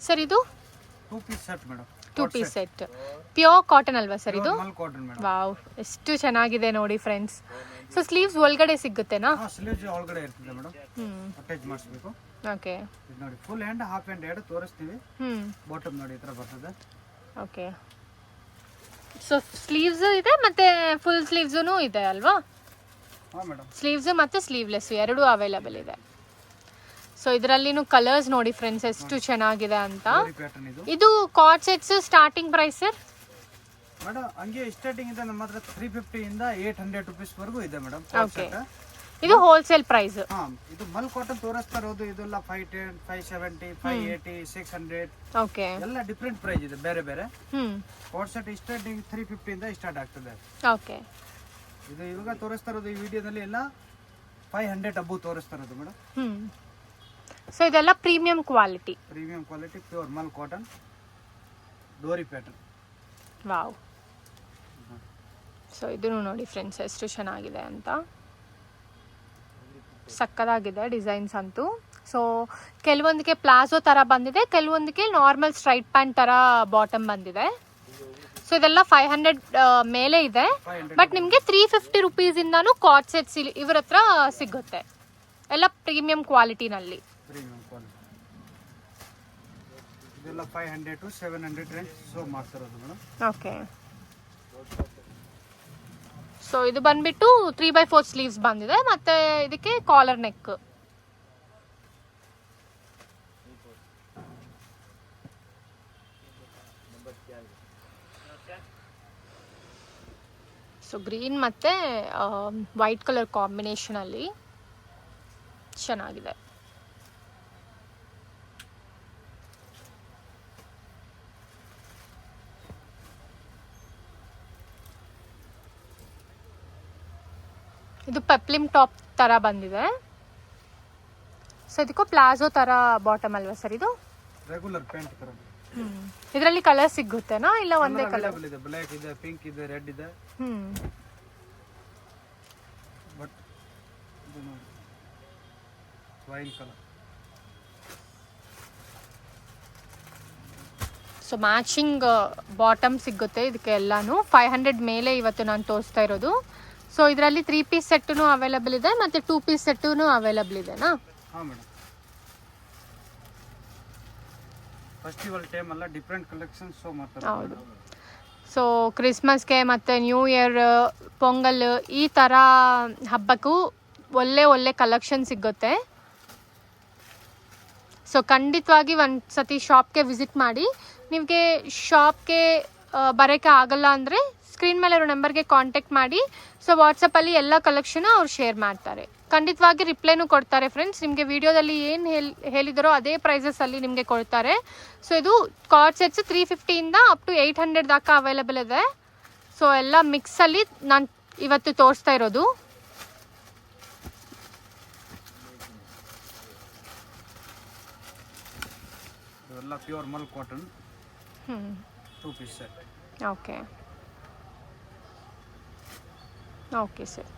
Sir ಇದು 2 piece set madam. 2 piece set pure cotton ಅಲ್ವಾ sir ಇದು? Mul cotton madam. ವಾವ್, ಎಷ್ಟು ಚೆನ್ನಾಗಿದೆ ನೋಡಿ ಫ್ರೆಂಡ್ಸ್. ಸೊ ಸ್ಲೀವ್ಸ್ ಒಳಗಡೆ ಸಿಗುತ್ತೆನಾ? ಸ್ಲೀವ್ಸ್ ಒಳಗಡೆ ಇರ್ತದೆ ಮೇಡಮ್. ಅಟ್ಯಾಚ್ ಮಾಡಿಸಬೇಕು. ಓಕೆ. ಇದು ನೋಡಿ ಫುಲ್ ಹ್ಯಾಂಡ್ ಹಾಫ್ ಹ್ಯಾಂಡ್ ಎರಡು ತೋರಿಸ್ತೀವಿ. ಬಾಟಮ್ ನೋಡಿ ಈ ತರ ಬರ್ತದೆ. ಓಕೆ. ಸೊ ಸ್ಲೀವ್ಸ್ ಇದೆ ಮತ್ತೆ ಫುಲ್ ಸ್ಲೀವ್ಸೂ ಇದೆ ಅಲ್ವಾ? ಹಾಂ ಮೇಡಮ್. ಸ್ಲೀವ್ಸ್ ಮತ್ತು ಸ್ಲೀವ್ಲೆಸ್ ಎರಡೂ ಅವೈಲಬಲ್ ಇದೆ. ಸೊ ಇದರಲ್ಲಿನೂ ಕಲರ್ಸ್ ನೋಡಿ ಫ್ರೆಂಡ್ಸ್ ಎಷ್ಟು ಚೆನ್ನಾಗಿದೆ ಅಂತ. ಇದು cord sets starting price sir? Madam ಹಂಗೆ ಸ್ಟಾರ್ಟಿಂಗ್ ಇದೆ ನಮ್ಮ ಹತ್ರ 350 ಇಂದ 800 ರೂಪೀಸ್ ವರೆಗೂ ಇದೆ ಮೇಡಮ್. ಓಕೆ. ಇದು ಹೋಲ್ಸೇಲ್ ಪ್ರೈಸ್. ಹಾ, ಇದು ಮಲ್ ಕಾಟನ್ ತೋರಿಸ್ತಾ ಇರೋದು ಇದೆಲ್ಲ 510, 570, 580, 600. ಓಕೆ. ಎಲ್ಲ ಡಿಫರೆಂಟ್ ಪ್ರೈಸ್ ಇದೆ ಬೇರೆ ಬೇರೆ. ಕಾರ್ಡ್ ಸೆಟ್ ಸ್ಟಾರ್ಟಿಂಗ್ 350 ಇಂದ ಸ್ಟಾರ್ಟ್ ಆಗ್ತದೆ. ಓಕೆ. ಇದು ಇವಾಗ ತೋರಿಸ್ತಾ ಇರೋದು ಈ ವಿಡಿಯೋದಲ್ಲಿ ಎಲ್ಲ 500 ಅಬ್ಬು ತೋರಿಸ್ತಾ ಇರೋದು ಮೇಡಮ್. ಸೊ ಇದೆಲ್ಲ premium quality. Premium quality pure mul cotton ಡೋರಿ ಪ್ಯಾಟರ್ನ್. ವಾವ್. ಸೊ ಇದನ್ನು ನೋಡಿ ಫ್ರೆಂಡ್ಸ್ ಎಷ್ಟು ಚೆನ್ನಾಗಿದೆ ಅಂತ. ಸಕ್ಕದಾಗಿದೆ ಡಿಸೈನ್ಸ್ ಅಂತೂ. ಸೊ ಕೆಲವೊಂದಕ್ಕೆ ಪ್ಲಾಜೋ ಥರ ಬಂದಿದೆ, ಕೆಲವೊಂದಕ್ಕೆ ನಾರ್ಮಲ್ ಸ್ಟ್ರೈಟ್ ಪ್ಯಾಂಟ್ ಥರ ಬಾಟಮ್ ಬಂದಿದೆ. ಸೊ ಇದೆಲ್ಲ 500 ಮೇಲೆ ಇದೆ. ಬಟ್ ನಿಮಗೆ 350 ರುಪೀಸಿಂದನೂ ಕಾರ್ಡ್ ಸೆಟ್ಸ್ ಇವ್ರ ಹತ್ರ ಸಿಗುತ್ತೆ. ಎಲ್ಲ ಪ್ರೀಮಿಯಂ ಕ್ವಾಲಿಟಿನಲ್ಲಿ. ಪ್ರೀಮಿಯಂ ಕ್ವಾಲಿಟಿ ಇದೆಲ್ಲ 500 to 700 ರೇಂಜ್ ಶೋ ಮಾಡ್ತಿರೋದು ಮೇಡಮ್. ಓಕೆ. ಸೊ ಇದು ಬಂದ್ಬಿಟ್ಟು 3/4 ಸ್ಲೀವ್ಸ್ ಬಂದಿದೆ ಮತ್ತೆ ಇದಕ್ಕೆ ಕಾಲರ್ ನೆಕ್. ಸೊ ಗ್ರೀನ್ ಮತ್ತೆ ವೈಟ್ ಕಲರ್ ಕಾಂಬಿನೇಷನ್ ಅಲ್ಲಿ ಚೆನ್ನಾಗಿದೆ. ಇದು ಪೆಪ್ಲಿಮ್ ಟಾಪ್ ತರ ಬಂದಿದೆ. ಸೊ ಇದಕ್ಕೂ ಪ್ಲಾಜೋ ತರ ಬಾಟಮ್ ಅಲ್ವಾ ಸರ್ ಇದು? ರೆಗ್ಯುಲರ್ ಪ್ಯಾಂಟ್ ತರ. ಇದರಲ್ಲಿ ಕಲರ್ ಸಿಗುತ್ತೆನಾ ಇಲ್ಲ ಒಂದೇ ಕಲರ್? ಇದೆ, ಬ್ಲಾಕ್ ಇದೆ, ಪಿಂಕ್ ಇದೆ, ರೆಡ್ ಇದೆ. ಬಟ್ ಇದು ನೋಡಿ wine colour. So matching bottom ಸಿಗುತ್ತೆ ಇದಕ್ಕೆ ಎಲ್ಲಾನು. 500 ಮೇಲೆ ಇವತ್ತು ನಾನು ತೋರಿಸ್ತಾ ಇರೋದು. ಸೊ ಇದರಲ್ಲಿ 3 ಪೀಸ್ ಸೆಟ್ಟೂ ಅವೈಲಬಲ್ ಇದೆ ಮತ್ತೆ 2 ಪೀಸ್ ಸೆಟ್ಟೂ ಅವೈಲಬಲ್ ಇದೆನಾ? ಹಾಂ ಮೇಡಮ್. ಫೆಸ್ಟಿವಲ್ ಟೈಮ್ ಎಲ್ಲ ಡಿಫರೆಂಟ್ ಕಲೆಕ್ಷನ್ ಶೋ ಮಾಡ್ತಾರೆ. ಹೌದು. ಸೊ ಕ್ರಿಸ್ಮಸ್ಗೆ ಮತ್ತು ನ್ಯೂ ಇಯರ್, ಪೊಂಗಲ್ ಈ ಥರ ಹಬ್ಬಕ್ಕೂ ಒಳ್ಳೆ ಕಲೆಕ್ಷನ್ ಸಿಗುತ್ತೆ. ಸೊ ಖಂಡಿತವಾಗಿ ಒಂದು ಸತಿ ಶಾಪ್ಗೆ ವಿಸಿಟ್ ಮಾಡಿ. ನಿಮಗೆ ಶಾಪ್ಗೆ ಬರೋಕ್ಕೆ ಆಗಲ್ಲ ಅಂದರೆ ಸ್ಕ್ರೀನ್ ಮೇಲೆ ಇರೋ ನಂಬರ್ಗೆ ಕಾಂಟ್ಯಾಕ್ಟ್ ಮಾಡಿ. ಸೊ ವಾಟ್ಸಪ್ಪಲ್ಲಿ ಎಲ್ಲ ಕಲೆಕ್ಷನ್ ಅವ್ರು ಶೇರ್ ಮಾಡ್ತಾರೆ. ಖಂಡಿತವಾಗಿ ರಿಪ್ಲೈನೂ ಕೊಡ್ತಾರೆ ಫ್ರೆಂಡ್ಸ್. ನಿಮಗೆ ವಿಡಿಯೋದಲ್ಲಿ ಏನು ಹೇಳಿದಾರೋ ಅದೇ ಪ್ರೈಸಸಲ್ಲಿ ನಿಮಗೆ ಕೊಡ್ತಾರೆ. ಸೊ ಇದು ಕಾರ್ಡ್ ಸೆಟ್ಸ್ 350 ಇಂದ ಅಪ್ ಟು 800 ದಾకా ಅವೈಲಬಲ್ ಇದೆ. ಸೊ ಎಲ್ಲ ಮಿಕ್ಸಲ್ಲಿ ನಾನು ಇವತ್ತು ತೋರಿಸ್ತಾ ಇರೋದು. ಎಲ್ಲ pure mul cotton 2 piece set. Okay. Okay sir.